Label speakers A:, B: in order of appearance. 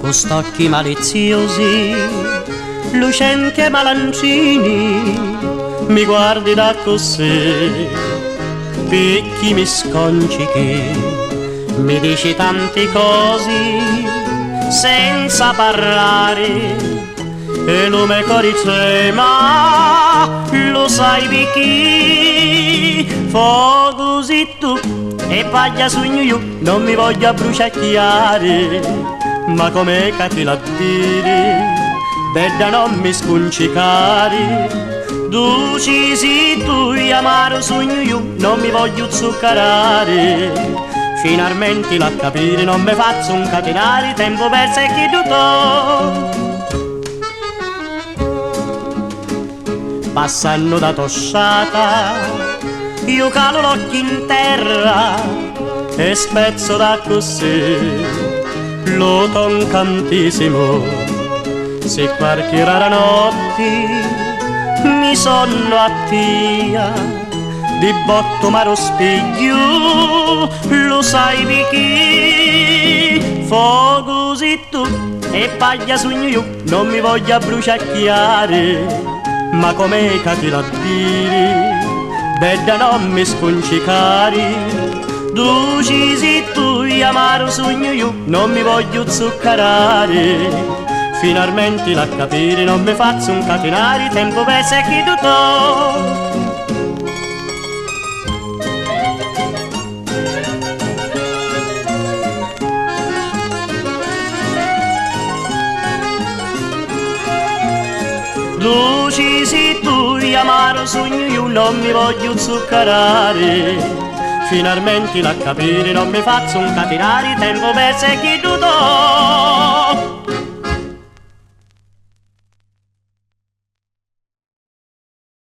A: con st'occhi maliziosi, lucenti e malancini, mi guardi da così, picchi mi sconcichi, mi dici tante cose senza parlare, e lo me corice, ma lo sai di chi? Fo così tu e paglia sogno io, non mi voglio bruciacchiare, ma come cati la dire, dedda non mi sconcicare, duci tu amaro sogno io, non mi voglio zuccarare, finalmente la capire, non mi faccio un catenare, tempo perso e chi tutto. Passando da tossata, io calo l'occhio in terra e spezzo da così lo ton cantissimo. Se qualche rara notte mi sonno attia, di botto maro spiglio, lo sai di chi? Fo così tu e paglia sogno io, non mi voglio bruciacchiare, ma come cati la dire, dedda non mi sconcicare, duci tu amaro sogno io, non mi voglio zuccarare, finalmente la capire, non mi faccio un catenare, tempo perso e chi tutto. Duci tu amaro sogno io, non mi voglio zuccarare, finalmente la capire, non mi faccio un catenare, tempo perso e chi tutto.